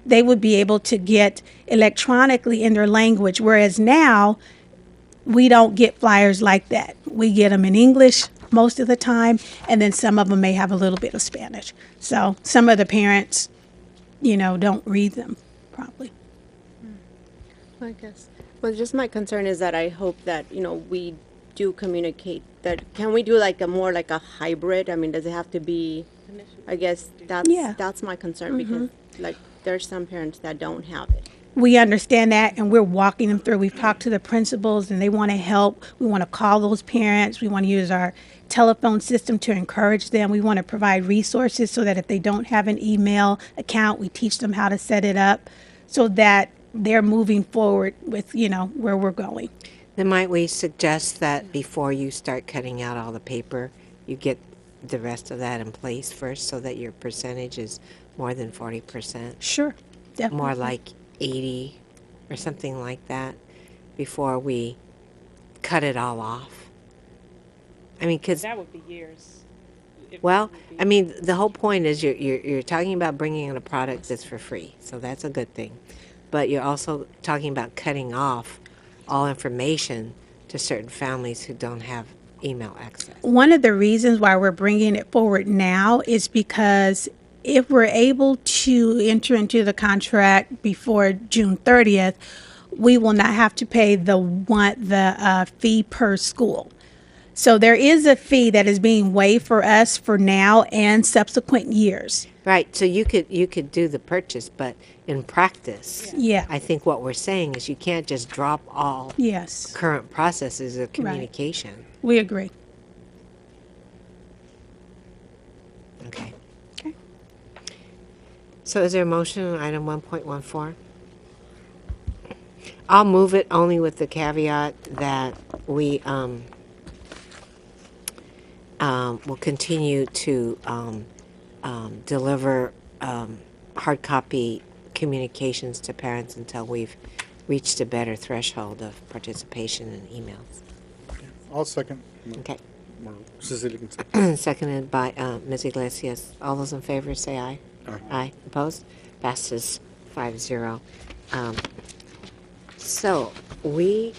they would be able to get electronically in their language, whereas now we don't get flyers like that. We get them in English most of the time, and then some of them may have a little bit of Spanish. So some of the parents, don't read them properly. I guess. Well, just my concern is that I hope that, we do communicate that. Can we do like a hybrid? I mean, does it have to be, I guess that's my concern because like there's some parents that don't have it. We understand that, and we're walking them through. We've talked to the principals, and they want to help. We want to call those parents. We want to use our telephone system to encourage them. We want to provide resources so that if they don't have an email account, we teach them how to set it up so that they're moving forward with, where we're going. Then might we suggest that before you start cutting out all the paper, you get the rest of that in place first so that your percentage is more than 40%? Sure, definitely. More like 80 or something like that before we cut it all off. I mean, because that would be years. Well, I mean, the whole point is you're talking about bringing in a product that's for free, so that's a good thing. But you're also talking about cutting off all information to certain families who don't have email access. One of the reasons why we're bringing it forward now is because if we're able to enter into the contract before June 30th, we will not have to pay the fee per school. So there is a fee that is being waived for us for now and subsequent years. Right. So you could do the purchase, but in practice, Yeah. I think what we're saying is you can't just drop all Yes, current processes of communication. we agree. Okay. Okay. So is there a motion on item 1.14? I'll move it only with the caveat that we will continue to deliver hard copy communications to parents until we've reached a better threshold of participation in emails. I'll second. Okay. Cecilia can second. Seconded by Ms. Iglesias. All those in favor say aye. Aye. Aye. Opposed? Passes 5-0. So we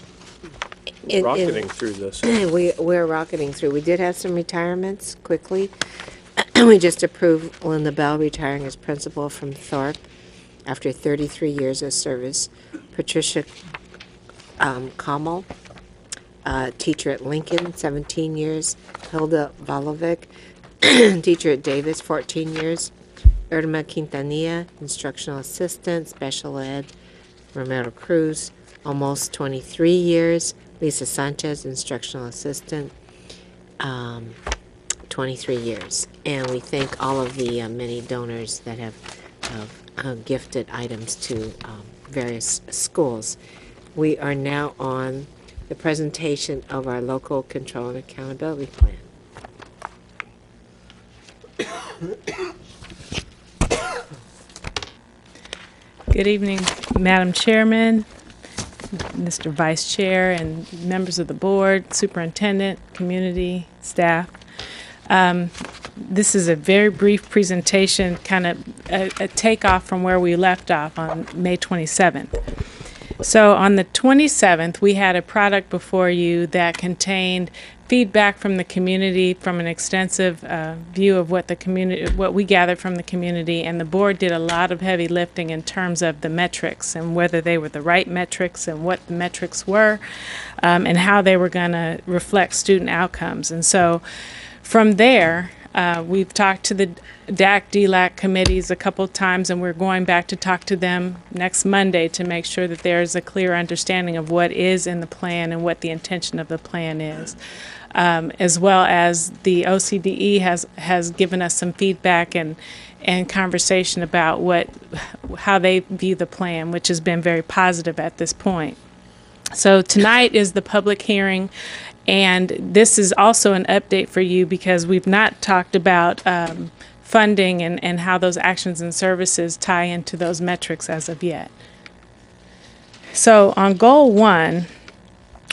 Rocketing through this. we're rocketing through. We did have some retirements quickly. We just approved Linda Bell retiring as principal from Thorpe after 33 years of service. Patricia Kamal, teacher at Lincoln, 17 years. Hilda Valovic, teacher at Davis, 14 years. Irma Quintanilla, instructional assistant, special ed. Romero Cruz, almost 23 years. Lisa Sanchez, instructional assistant, 23 years. And we thank all of the many donors that have gifted items to various schools. We are now on the presentation of our local control and accountability plan. Good evening, Madam Chairman, Mr. Vice Chair, and members of the board, superintendent, community, staff. This is a very brief presentation, kind of a takeoff from where we left off on May 27th. So on the 27th, we had a product before you that contained feedback from the community, from an extensive view of what we gathered from the community, and the board did a lot of heavy lifting in terms of the metrics and whether they were the right metrics and what the metrics were, and how they were going to reflect student outcomes. And so from there, we've talked to the DAC, DLAC committees a couple of times, and we're going back to talk to them next Monday to make sure that there's a clear understanding of what is in the plan and what the intention of the plan is. As well as the OCDE has given us some feedback and conversation about how they view the plan, which has been very positive at this point. So tonight is the public hearing, and this is also an update for you because we've not talked about funding and how those actions and services tie into those metrics as of yet. So on goal 1,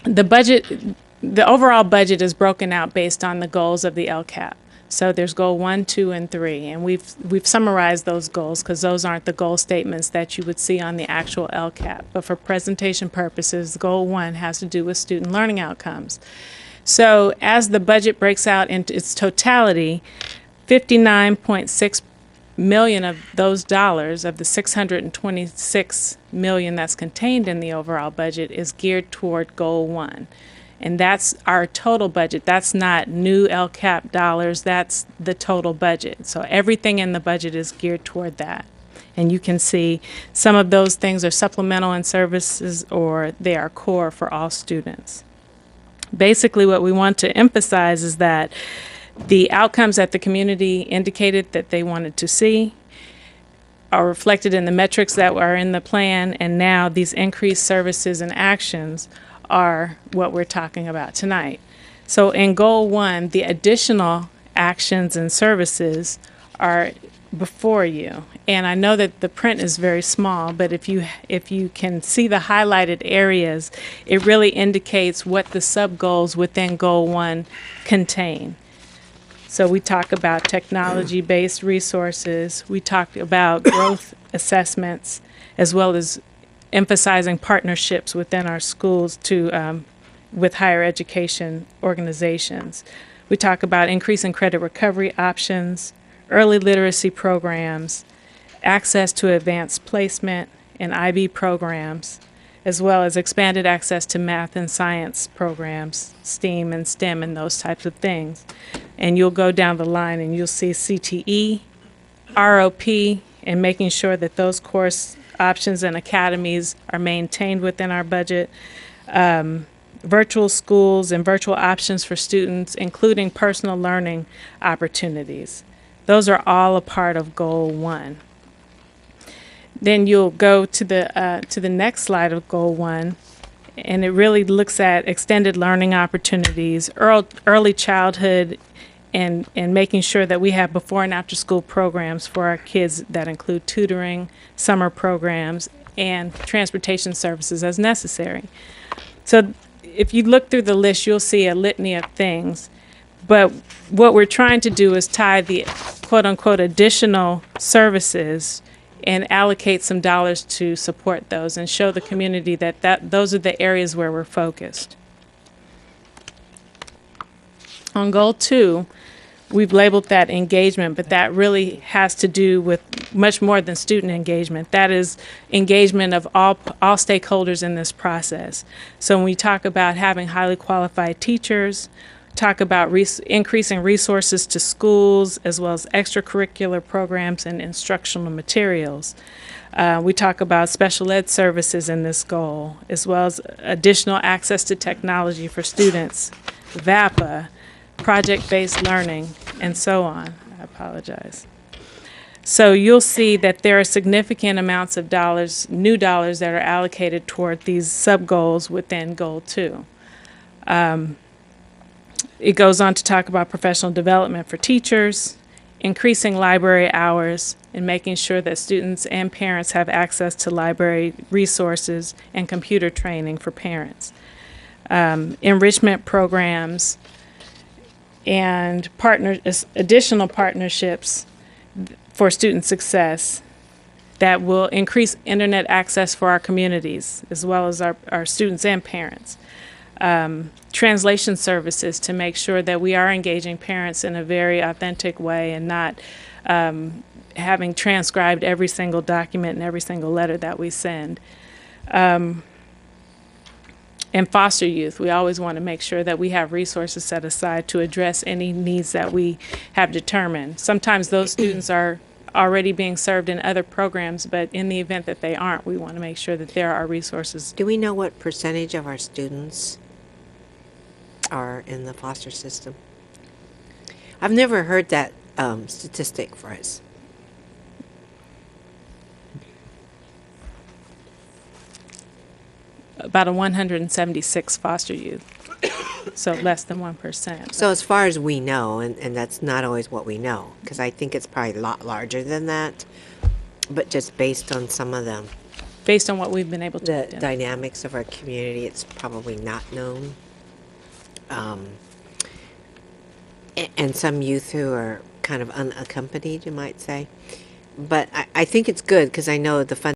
the overall budget is broken out based on the goals of the LCAP. So there's goal 1, 2, and 3, and we've summarized those goals because those aren't the goal statements that you would see on the actual LCAP. But for presentation purposes, goal 1 has to do with student learning outcomes. So as the budget breaks out into its totality, 59.6 million of those dollars, of the 626 million that's contained in the overall budget, is geared toward goal 1. And that's our total budget. That's not new LCAP dollars. That's the total budget. So everything in the budget is geared toward that. And you can see some of those things are supplemental in services, or they are core for all students. Basically, what we want to emphasize is that the outcomes that the community indicated that they wanted to see are reflected in the metrics that are in the plan, and now these increased services and actions are what we're talking about tonight. So in goal 1, the additional actions and services are before you. And I know that the print is very small, but if you can see the highlighted areas, it really indicates what the sub-goals within goal 1 contain. So we talk about technology-based resources, we talked about growth assessments, as well as emphasizing partnerships within our schools with higher education organizations. We talk about increasing credit recovery options, early literacy programs, access to advanced placement and IB programs, as well as expanded access to math and science programs, STEAM and STEM and those types of things. And you'll go down the line and you'll see CTE, ROP, and making sure that those course options and academies are maintained within our budget, virtual schools and virtual options for students, including personal learning opportunities. Those are all a part of goal 1. Then you'll go to the next slide of goal 1, and it really looks at extended learning opportunities, early childhood, and making sure that we have before and after school programs for our kids that include tutoring, summer programs, and transportation services as necessary. So if you look through the list, you'll see a litany of things. But what we're trying to do is tie the quote-unquote additional services and allocate some dollars to support those and show the community that those are the areas where we're focused. On goal 2, we've labeled that engagement, but that really has to do with much more than student engagement. That is engagement of all stakeholders in this process. So when we talk about having highly qualified teachers, talk about increasing resources to schools, as well as extracurricular programs and instructional materials. We talk about special ed services in this goal, as well as additional access to technology for students, VAPA, project-based learning, and so on. I apologize. So you'll see that there are significant amounts of dollars, new dollars, that are allocated toward these sub-goals within Goal 2. It goes on to talk about professional development for teachers, increasing library hours, and making sure that students and parents have access to library resources and computer training for parents. Enrichment programs, and additional partnerships for student success that will increase internet access for our communities, as well as our students and parents. Translation services to make sure that we are engaging parents in a very authentic way and not having transcribed every single document and every single letter that we send. And foster youth, we always want to make sure that we have resources set aside to address any needs that we have determined. Sometimes those students are already being served in other programs, but in the event that they aren't, we want to make sure that there are resources. Do we know what percentage of our students are in the foster system? I've never heard that statistic for us. About 176 foster youth, so less than 1%. So as far as we know, and that's not always what we know, because I think it's probably a lot larger than that, but just based on some of them, Based on what we've been able to the identify. dynamics of our community, it's probably not known. and some youth who are kind of unaccompanied, you might say. But I think it's good because I know the fund